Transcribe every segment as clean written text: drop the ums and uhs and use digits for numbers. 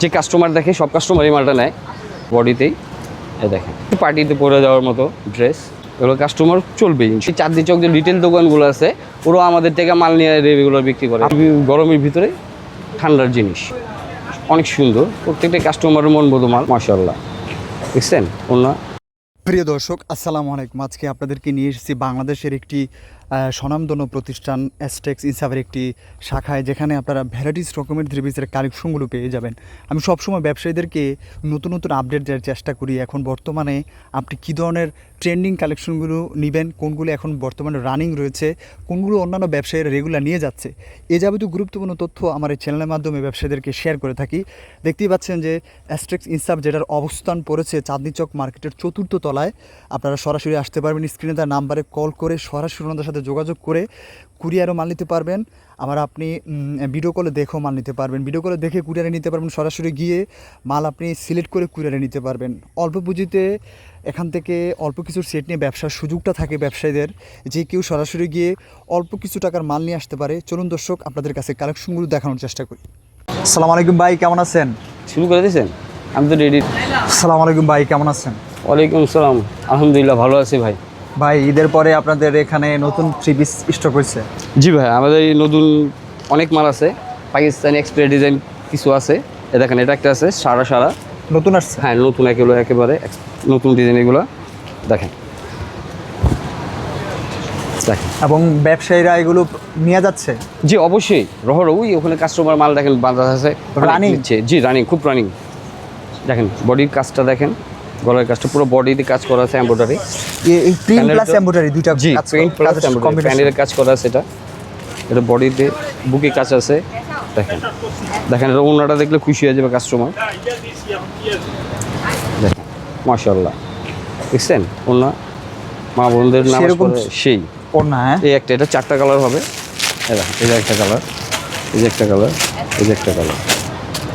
যে কাস্টমার দেখে সব কাস্টমার এই মালটা নেয় বডিতেই। এই দেখেন পার্টিতে পরে যাওয়ার মতো ড্রেস, এগুলো কাস্টমার চলবেই। সেই চাঁদনি চক যে রিটেল দোকানগুলো আছে ওরাও আমাদের থেকে মাল নিয়ে রেগুলার বিক্রি করে। গরমের ভিতরে ঠান্ডার জিনিস অনেক সুন্দর, প্রত্যেকটা কাস্টমারের মন বোধ মাল, মাশাআল্লাহ। দেখছেন ওনা। প্রিয় দর্শক, আসসালামু আলাইকুম। আজকে আপনাদেরকে নিয়ে এসেছি বাংলাদেশের একটি স্বনামধন্য প্রতিষ্ঠান অ্যাস্টেক্স ইনসাফের একটি শাখায়, যেখানে আপনারা ভ্যারাইটিস রকমের থ্রি পিসের কালেকশনগুলো পেয়ে যাবেন। আমি সবসময় ব্যবসায়ীদেরকে নতুন নতুন আপডেট দেওয়ার চেষ্টা করি। এখন বর্তমানে আপনি কী ধরনের ট্রেন্ডিং কালেকশনগুলো নেবেন, কোনগুলো এখন বর্তমানে রানিং রয়েছে, কোনগুলো অন্যান্য ব্যবসায়ীরা রেগুলার নিয়ে যাচ্ছে, এ যাবতীয় গুরুত্বপূর্ণ তথ্য আমার এই চ্যানেলের মাধ্যমে ব্যবসায়ীদেরকে শেয়ার করে থাকি। দেখতেই পাচ্ছেন যে অ্যাস্টেক্স ইনসাফ, যেটার অবস্থান পড়েছে চাঁদনি চক মার্কেটের 4র্থ তলায়। আপনারা সরাসরি আসতে পারবেন, স্ক্রিনে তার নাম্বারে কল করে সরাসরি ওনাদের সাথে যোগাযোগ করে কুরিয়ারও মাল নিতে পারবেন। আবার আপনি ভিডিও কলে দেখেও মাল নিতে পারবেন, ভিডিও কলে দেখে কুরিয়ারে নিতে পারবেন, সরাসরি গিয়ে মাল আপনি সিলেক্ট করে কুরিয়ারে নিতে পারবেন। অল্প পুঁজিতে এখান থেকে অল্প কিছু সেট নিয়ে ব্যবসার সুযোগটা থাকে ব্যবসায়ীদের, যে কেউ সরাসরি গিয়ে অল্প কিছু টাকার মাল নিয়ে আসতে পারে। চলুন দর্শক, আপনাদের কাছে কালেকশনগুলো দেখানোর চেষ্টা করি। আসসালামু আলাইকুম ভাই, কেমন আছেন? শুরু করে দিয়েছেন? আমি তো রেডি। আসসালামু আলাইকুম ভাই, কেমন আছেন? ওয়ালাইকুম আসসালাম, আলহামদুলিল্লাহ ভালো আছি ভাই। ভাই, ঈদের পরে আপনাদের এখানে নতুন থ্রি পিস স্টক হয়েছে? জি ভাই, আমাদের এই নতুন অনেক মাল আছে, পাকিস্তানি এক্সপ্রেস ডিজাইন কিছু আছে। এ দেখেন, এটা একটা আছে সারা নতুন আসছে? হ্যাঁ নতুন, একেবারে নতুন ডিজাইন এগুলো দেখেন। এবং ব্যবসায়ীরা এগুলো নিয়ে যাচ্ছে? জি অবশ্যই, ওই ওখানে কাস্টমার মাল দেখেন বাঁধা আছে, রানিং? জি রানিং, খুব রানিং। দেখেন বডির কাজটা দেখেন, গলার কাজটা পুরো বডিতে কাজ করা আছে, এমব্রয়ডারি, এই প্রিন্ট প্লাস এমব্রয়ডারি দুইটা। জি প্রিন্ট প্লাস এমব্রয়ডারি, প্যানেলের কাজ করা আছে। এটা বডিতে বুকে কাজ আছে। দেখেন এটা ওনাটা দেখলে খুশি হয়ে যাবে কাস্টমার। দেখেন মাশাআল্লাহ, দেখছেন ওনা মা বোনদের নাম সেই ওনা। এই একটা, এটা 4টা কালার হবে। এই যে একটা কালার, এই যে একটা কালার, এই যে একটা কালার।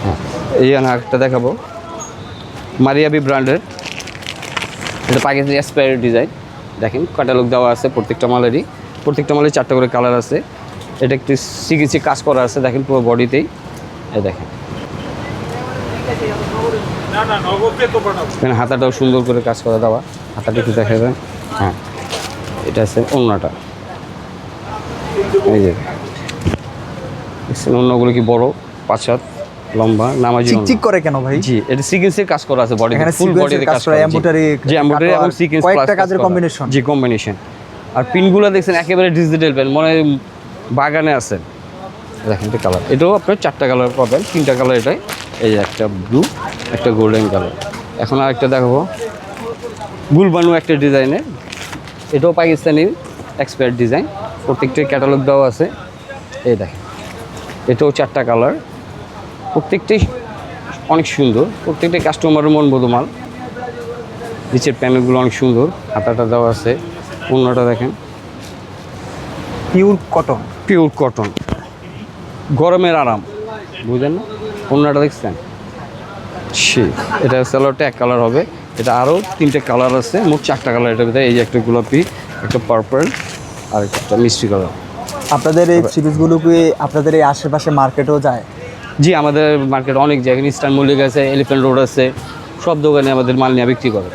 হ্যাঁ, এই আরেকটা দেখাবো, মারিয়াবি ব্র্যান্ডের, এটা পাকিস্তানি এক্সপায়ারি ডিজাইন। দেখেন ক্যাটালগ দেওয়া আছে প্রত্যেকটা মালেরই, 4টা করে কালার আছে। এটা একটু সিকিসি কাজ করা আছে, দেখেন পুরো বডিতেই। এই দেখেন এখানে হাতাটাও সুন্দর করে কাজ করা দেওয়া, হাতাটা একটু দেখা যায়। হ্যাঁ, এটা আছে ওড়নাটা, এই যে ওড়নাগুলো কি বড়, 5 হাত লম্বা, নামাজি। চিকচিক করে কেন ভাই? জি, এটা সিকোয়েন্সের কাজ করা আছে, বডি ফুল বডিতে কাজ করা, এমব্রয়ডারি। জি এমব্রয়ডারি এবং সিকোয়েন্স কয়েকটা কাজের কম্বিনেশন। জি কম্বিনেশন। আর পিনগুলো দেখছেন একেবারে ডিজিটাল পেন, মনে হয় বাগানে আছে। দেখেন এটা কালার, এটাও আপনার 4টা কালার পাবেন, 3টা কালার এটাই। এই যে একটা ব্লু, একটা গোল্ডেন কালার। এখন আরেকটা দেখাবো, গুলবানু একটা ডিজাইনের, এটাও পাকিস্তানি এক্সপায়ার ডিজাইন, প্রত্যেকটা ক্যাটালগ দেওয়া আছে। এই দেখেন এটাও 4টা কালার, প্রত্যেকটাই অনেক সুন্দর, প্রত্যেকটা কাস্টমারের মন বোধ মাল। নিচের প্যানেলগুলো অনেক সুন্দর, হাতাটা দেওয়া আছে। ওড়নাটা দেখেন পিওর কটন, গরমের আরাম, বুঝলেন না? ওড়নাটা দেখছেন সে, এটা সালোয়ারটা 1 কালার হবে, এটা আরও 3টে কালার আছে, মোট 4টা কালার এটার ভিতরে। এই যে একটা গোলাপি, একটা পার্পল, আর একটা মিষ্টি কালার। আপনাদের এই থ্রি পিসগুলো কি আপনাদের এই আশেপাশে মার্কেটেও যায়? জি, আমাদের মার্কেট অনেক জায়গায়, ইস্টার্ন মল্লিক আছে, এলিফ্যান্ট রোড আছে, সব দোকানে আমাদের মাল নিয়ে বিক্রি করে।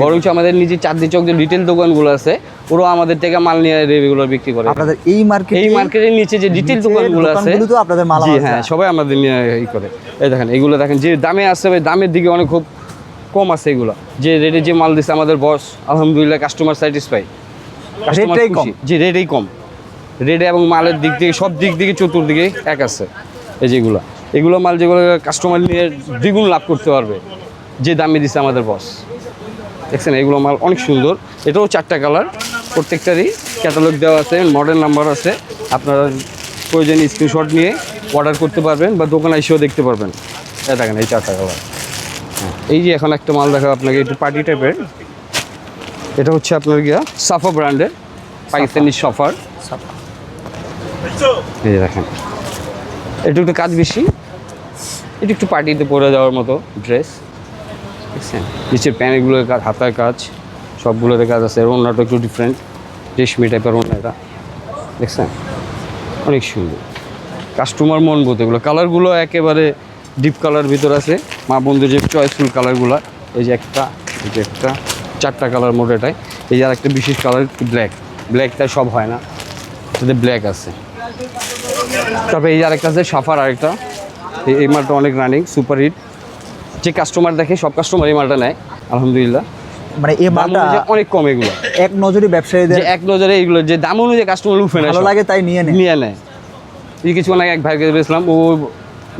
বরঞ্চ আমাদের নিজে চাঁদনি চক যে রিটেল দোকানগুলো আছে ওরাও আমাদের থেকে মাল নিয়ে রেগুলার বিক্রি করে। আপনাদের এই মার্কেটের নিচে যে রিটেল দোকানগুলো আছে, তো আপনাদের মাল? জি হ্যাঁ, সবাই আমাদের নিয়ে করে। এই দেখেন এগুলো দেখেন যে দামে আছে, দামের দিকে অনেক খুব কম আছে এগুলো। যে রেটে যে মাল দিচ্ছে আমাদের বস, আলহামদুলিল্লাহ কাস্টমার স্যাটিসফাই, রেটটাই কম। জি রেটেই কম, রেটে এবং মালের দিক থেকে সব দিক থেকে চতুর্দিকে এক আছে। এই যেগুলো এগুলো মাল যেগুলো কাস্টমার নিয়ে দ্বিগুণ লাভ করতে পারবে, যে দামে দিচ্ছে আমাদের বস। দেখছেন এগুলো মাল অনেক সুন্দর, এটাও 4টা কালার, প্রত্যেকটারই ক্যাটালগ দেওয়া আছে, মডেল নাম্বার আছে। আপনারা প্রয়োজনীয় স্ক্রিনশট নিয়ে অর্ডার করতে পারবেন বা দোকানে এসেও দেখতে পারবেন। এই দেখেন এই 4টা কালার। এই যে এখন একটা মাল দেখা আপনাকে, একটু পার্টি টাইপের, এটা হচ্ছে আপনার গিয়া সাফা ব্র্যান্ডের পাকিস্তানি সফার। এই যে দেখেন এটা একটু কাজ বেশি, এটা একটু পার্টিতে পরে যাওয়ার মতো ড্রেস। দেখছেন নিচের প্যানেলগুলোর কাজ, হাতার কাজ, সবগুলোতে কাজ আছে। ওড়নাটা একটু ডিফারেন্ট, রেশমি টাইপের ওড়না, এটা দেখছেন অনেক সুন্দর, কাস্টমার মন বোধ। এগুলো কালারগুলো একেবারে ডিপ কালার ভিতর আছে মা বন্ধুর যে চয়েসফুল কালারগুলো। এই যে একটা, এই যে একটা, 4টা কালার মোট এটাই। এই যে আর একটা বিশেষ কালার ব্ল্যাক, ব্ল্যাকটা সব হয় না, এটাতে ব্ল্যাক আছে। তারপরে এই যে আরেকটা আছে সাফার, আরেকটা। এই মালটা অনেক রানিং, সুপার হিট। যে কাস্টমার দেখে সব কাস্টমার এই মালটা নেয় আলহামদুলিল্লাহ। মানে এই মালটা অনেক কম এগুলো, এক নজরে ব্যবসায়ীদের যে এক নজরে এগুলো যে দাম অনুযায়ী কাস্টমার উঠে নেয়, ভালো লাগে তাই নিয়ে নেয়। এই কিছুক্ষণ আগে এক ভাইকে বেছিলাম, ও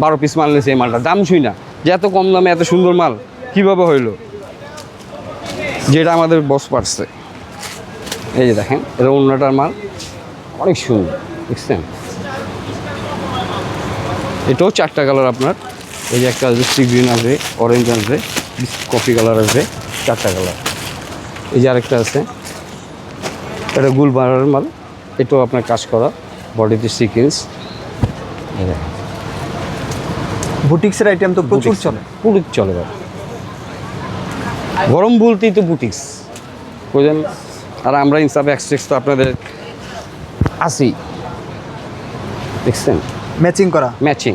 12 পিস মাল নিয়েছে এই মালটা, দাম শুই না যে এত কম দামে এত সুন্দর মাল কীভাবে হইলো, যেটা আমাদের বস পারছে। এই যে দেখেন, এটা অন্যটার মাল অনেক সুন্দর, দেখছেন? এটাও 4টা কালার আপনার। এই যে একটা আছে সি গ্রিন আছে, অরেঞ্জ আছে, কফি কালার আছে, 4টা কালার। এই যে আরেকটা আছে, এটা গুলবারার মাল, এটাও আপনার কাজ করা, বডিতে সিকোয়েন্স। বুটিক্সের আইটেম তো প্রচুর চলে। পুরো চলে ভাই, গরম বলতেই তো বুটিক্স বুঝলেন। আর আমরা ইনসাফে এক্সট্রেক্স তো আপনাদের আসি, দেখছেন? ম্যাচিং করা, ম্যাচিং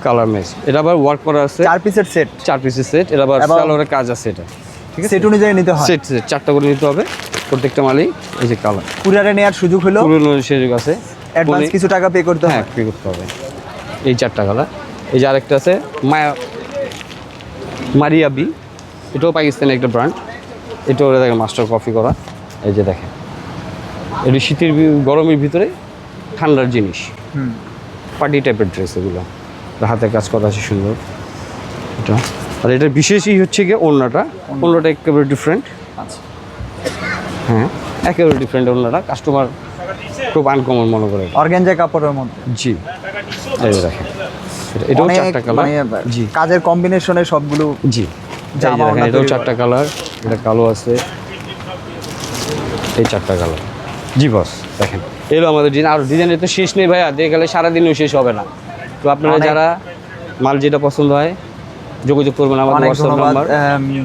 কালার ম্যাচ। এটা আবার ওয়ার্ক করা আছে, 4 পিসের সেট, 4 পিসের সেট। এটা আবার এবং সালোয়ারের কাজ আছে, এটা ঠিক আছে। সেট অনুযায়ী নিতে হয়, সেট 4টা করে নিতে হবে প্রত্যেকটা মালই। এই যে কালার, কুরিয়ারে নেওয়ার সুযোগ হলো, পুরনো সুযোগ আছে, অ্যাডভান্স কিছু টাকা পে করতে হ্যাঁ হয়। পে করতে হবে। এই 4টা কালার। এই যে আরেকটা আছে মারিয়াবি, এটাও পাকিস্তানি একটা ব্র্যান্ড। এটাও দেখেন মাস্টার কফি করা। এই যে দেখেন, এটি শীতের গরমের ভিতরে ঠান্ডার জিনিস, পার্টি টাইপের ড্রেস এগুলো, হাতে কাজ করা আছে সুন্দর এটা। আর এটার বিশেষই হচ্ছে গিয়ে ওড়নাটা একেবারে ডিফারেন্ট। আচ্ছা, হ্যাঁ একেবারে ডিফারেন্ট ওড়নাটা, কাস্টমার খুব আনকমন মনে করে। অর্গানজা কাপড়ের মধ্যে, জি এই যে দেখেন, এটাও 4টা কালার। জি, কাজের কম্বিনেশনে সবগুলো। জি জামা দেখেন, এটাও 4টা কালার। এটা কালো আছে, এই 4টা কালার। জি বস, দেখেন এলো আমাদের ডিজাইন। আর ডিজাইনের তো শেষ নেই ভাইয়া, দিয়ে গেলে সারাদিনও শেষ হবে না। তো আপনারা যারা মাল যেটা পছন্দ হয় যোগাযোগ করবেন আমাদের অনেক হোয়াটসঅ্যাপ ধন্যবাদ নাম্বার।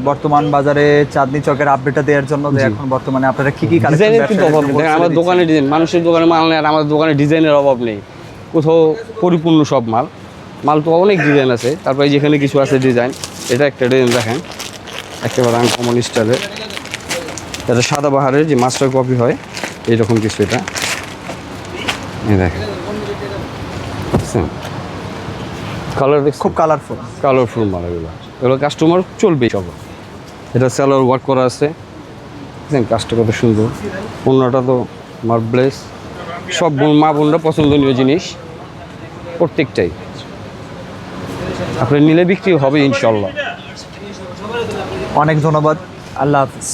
বর্তমান বাজারে চাঁদনী চকের আপডেটটা দেওয়ার জন্য, যে এখন বর্তমানে আপনারা কি কি ডিজাইনের কিন্তু অভাব নেই, দেখেন আমার দোকানে ডিজাইন, মানুষের দোকানে মাল নেই আর আমাদের দোকানে ডিজাইনের অভাব নেই। কোথাও পরিপূর্ণ সব মাল তো অনেক ডিজাইন আছে। তারপরে যেখানে কিছু আছে ডিজাইন, এটা একটা ডিজাইন দেখেন একেবারে আনকমন স্টাইলের, এটা সাদা বাহারের যে মাস্টার কপি হয় এইরকম কিছু। এটা এই দেখেন, কালার খুব কালারফুল মাল এগুলো কাস্টমার চলবে সব। এটা স্যালোয়ার ওয়ার্ক করা আছে, দেখেন কাজটা কত সুন্দর। অন্যটা তো মার্বেলেস, সব মা বোনরা পছন্দনীয় জিনিস প্রত্যেকটাই। আপনি নিলে বিক্রি হবে ইনশাল্লাহ। অনেক ধন্যবাদ, আল্লাহ হাফিজ।